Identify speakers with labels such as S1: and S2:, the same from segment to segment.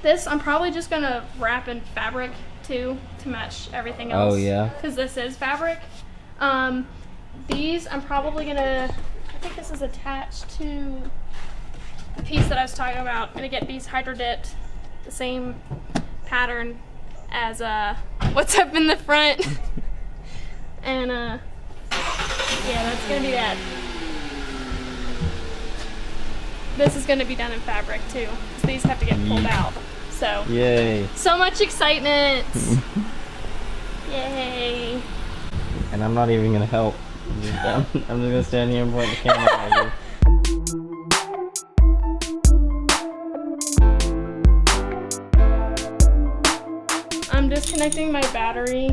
S1: This, I'm probably just gonna wrap in fabric too to match everything else.
S2: Oh yeah.
S1: Because this is fabric. These, I'm probably gonna, I think this is attached to the piece that I was talking about. I'm gonna get these hydro dipped, the same pattern as what's up in the front. And yeah, that's gonna be that. This is gonna be done in fabric too, because these have to get pulled out. So,
S2: yay.
S1: So much excitement. Yay.
S2: And I'm not even gonna help. I'm just gonna stand here and point the camera at you.
S1: I'm disconnecting my battery,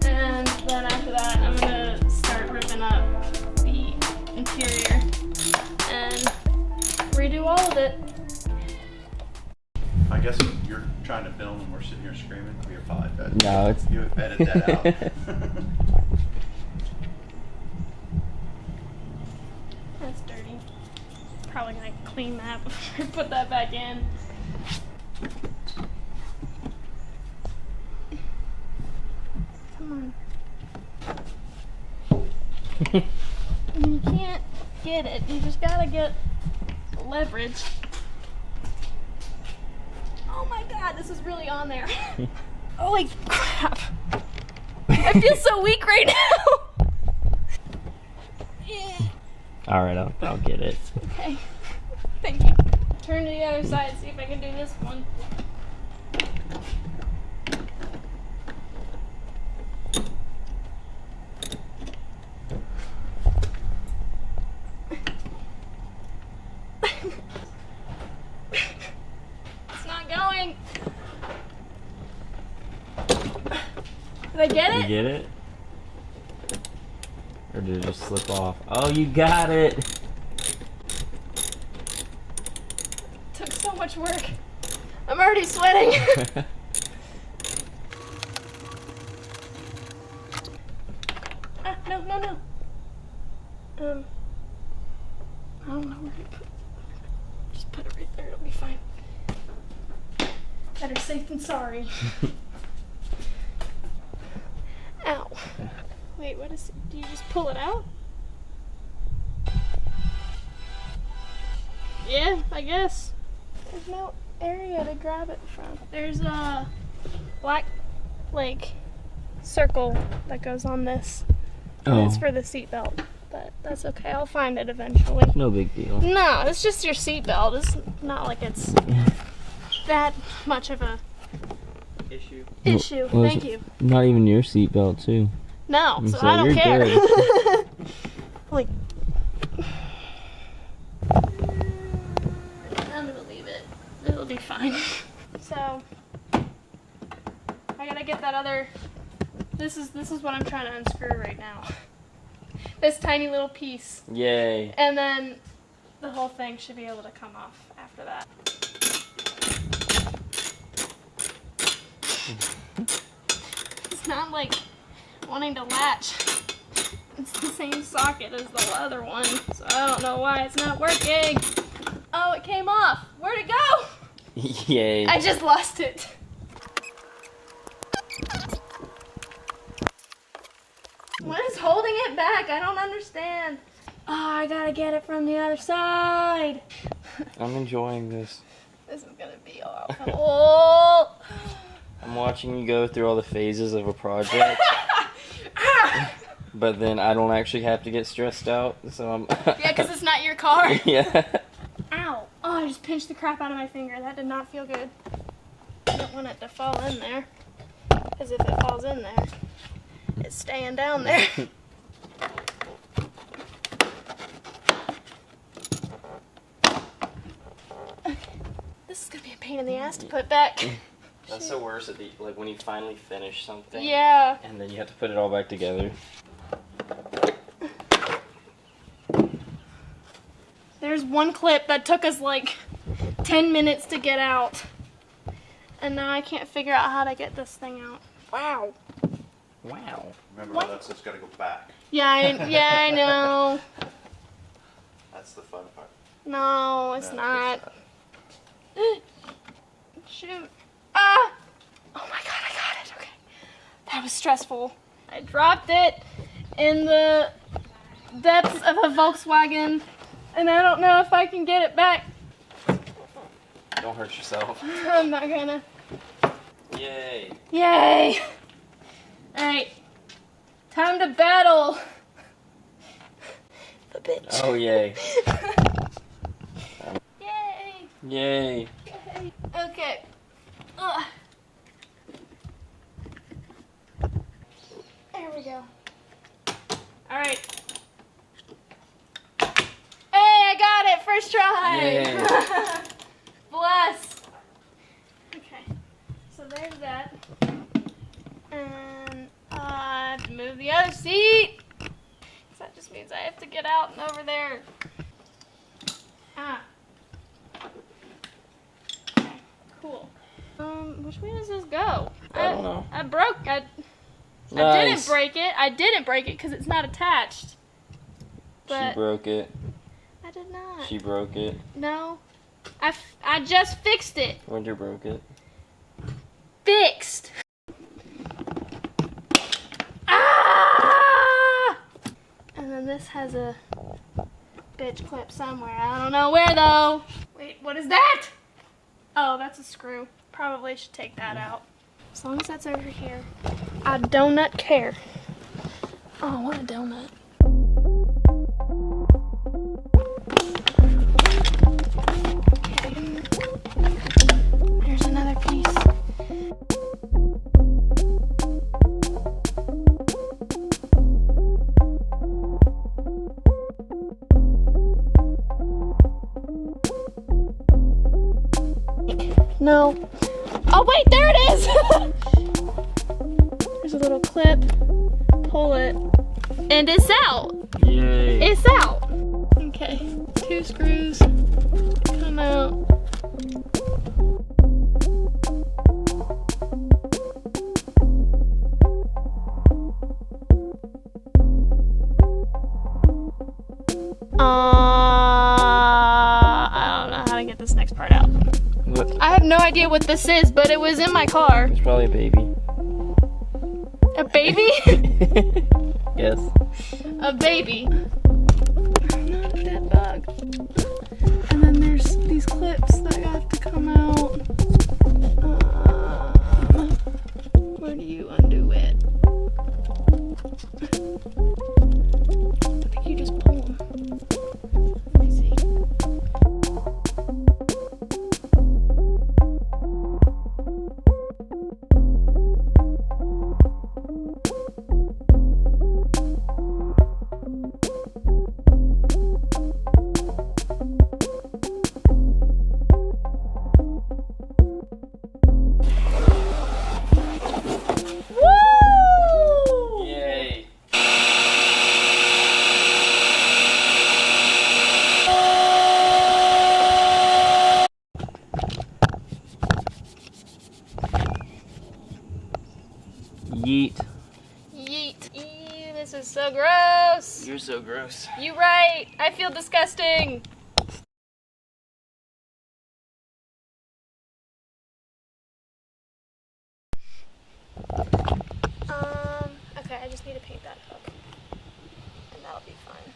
S1: and then after that I'm gonna start ripping up the interior and redo all of it.
S3: I guess you're trying to film and we're sitting here screaming. We're probably better.
S2: No, it's...
S3: You edit that out.
S1: That's dirty. Probably gonna clean that before I put that back in. Come on. You can't get it. You just gotta get leverage. Oh my god, this is really on there. Holy crap. I feel so weak right now. Yeah.
S2: Alright, I'll get it.
S1: Okay. Thank you. Turn to the other side, see if I can do this one. It's not going. Did I get it?
S2: You get it? Or did it just slip off? Oh, you got it!
S1: Took so much work. I'm already sweating. Ah, no. I don't know where to put it. Just put it right there, it'll be fine. Better safe than sorry. Ow. Wait, what is it? Do you just pull it out? Yeah, I guess. There's no area to grab it from. There's a black, circle that goes on this. And it's for the seatbelt. But that's okay, I'll find it eventually.
S2: No big deal.
S1: No, it's just your seatbelt. It's not like it's that much of a issue.
S2: Well,
S1: Thank you.
S2: Not even your seatbelt, too.
S1: No, so
S2: So
S1: I don't
S2: you're
S1: care.
S2: good.
S1: Like, I'm gonna leave it. It'll be fine. So, I gotta get that other. This is what I'm trying to unscrew right now. This tiny little piece.
S2: Yay.
S1: And then the whole thing should be able to come off after that. It's not like wanting to latch. It's the same socket as the other one, so I don't know why it's not working. Oh, it came off. Where'd it go?
S2: Yay.
S1: I just lost it. What is holding it back? I don't understand. Oh, I gotta get it from the other side.
S2: I'm enjoying this.
S1: This is gonna be awful.
S2: I'm watching you go through all the phases of a project. But then I don't actually have to get stressed out, so I'm...
S1: Yeah, because it's not your car.
S2: Yeah.
S1: Ow. Oh, I just pinched the crap out of my finger. That did not feel good. I don't want it to fall in there. Because if it falls in there, it's staying down there. Okay. This is going to be a pain in the ass to put back.
S2: That's the worst, like when you finally finish something.
S1: Yeah.
S2: And then you have to put it all back together.
S1: There's one clip that took us like 10 minutes to get out. And now I can't figure out how to get this thing out. Wow.
S2: Wow.
S3: Remember, all that's got to go back.
S1: Yeah, I know.
S3: That's the fun part.
S1: No, it's
S3: No,
S1: not. shoot. Ah! Oh my god, I got it. Okay. That was stressful. I dropped it in the depths of a Volkswagen, and I don't know if I can get it back.
S2: Don't hurt yourself.
S1: I'm not gonna.
S2: Yay.
S1: Yay! Alright. Time to battle. The bitch.
S2: Oh, yay.
S1: Yay!
S2: Yay.
S1: Okay. Ugh. There we go. Alright. Hey, I got it! First try!
S2: Yay.
S1: Bless! Okay. So there's that. And I have to move the other seat. So that just means I have to get out and over there. Ah. Okay, cool. Which way does this go?
S2: I don't know.
S1: I broke. I
S2: Nice.
S1: didn't break it. I didn't break it because it's not attached. But
S2: She broke it.
S1: I did not.
S2: She broke it.
S1: No. I just fixed it.
S2: Winter broke it.
S1: Fixed. Ah! And then this has a bitch clip somewhere. I don't know where though. Wait, what is that? Oh, that's a screw. Probably should take that out. As long as that's over here, I do not care. Oh, what a donut. Okay. Here's another piece. No. Oh wait, there it is! There's a little clip. Pull it. And it's out.
S2: Yay.
S1: It's out. Okay. 2 screws. Come out. I don't know how to get this next part out.
S2: What?
S1: I have no idea what this is, but it was in my car.
S2: It's probably a baby.
S1: A baby?
S2: Yes.
S1: A baby. Not a dead bug. And then there's these clips that have to come out. Where do you undo it? I think you just pull them. Let me see. Woo!
S2: Yay. Yeet.
S1: Yeet. Ew, this is so gross.
S2: You're so gross.
S1: You right. I feel disgusting. Okay, I just need to paint that hook. And that'll be fine.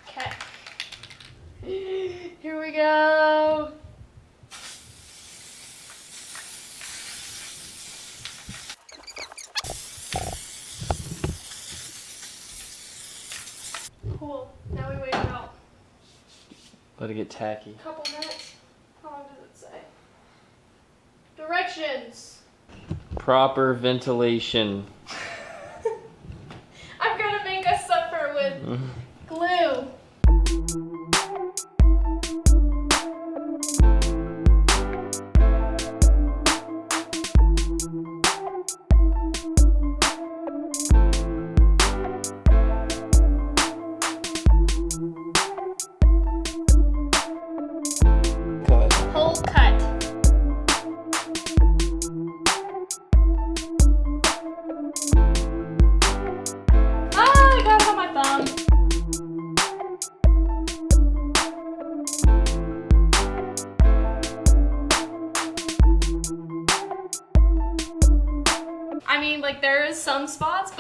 S1: Okay. Here we go. Cool. Now we wait about
S2: Let it get tacky.
S1: a couple minutes. How long does it say? Directions.
S2: Proper ventilation.
S1: I'm gonna make us suffer with glue.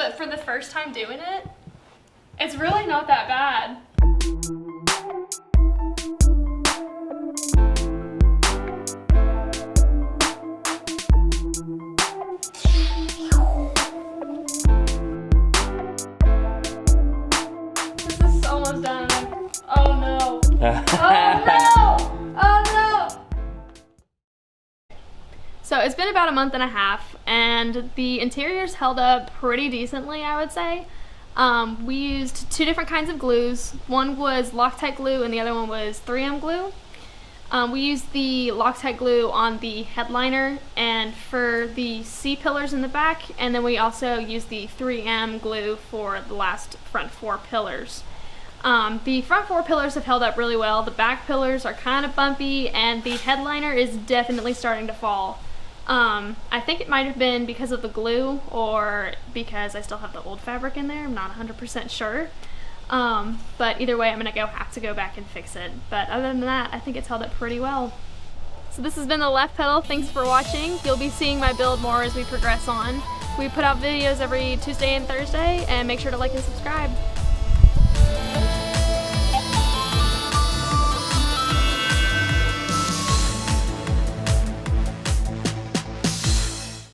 S1: but for the first time doing it, it's really not that bad. This is almost done. Oh no. Oh no! Oh no! So it's been about a month and a half, and the interior's held up pretty decently, I would say. We used 2 different kinds of glues. One was Loctite glue and the other one was 3M glue. We used the Loctite glue on the headliner and for the C-pillars in the back, and then we also used the 3M glue for the last front 4 pillars. The front 4 pillars have held up really well. The back pillars are kind of bumpy, and the headliner is definitely starting to fall. I think it might have been because of the glue or because I still have the old fabric in there. I'm not 100% sure. But either way, I'm going to have to go back and fix it. But other than that, I think it's held up pretty well. So this has been the left pedal. Thanks for watching. You'll be seeing my build more as we progress on. We put out videos every Tuesday and Thursday, and make sure to like and subscribe.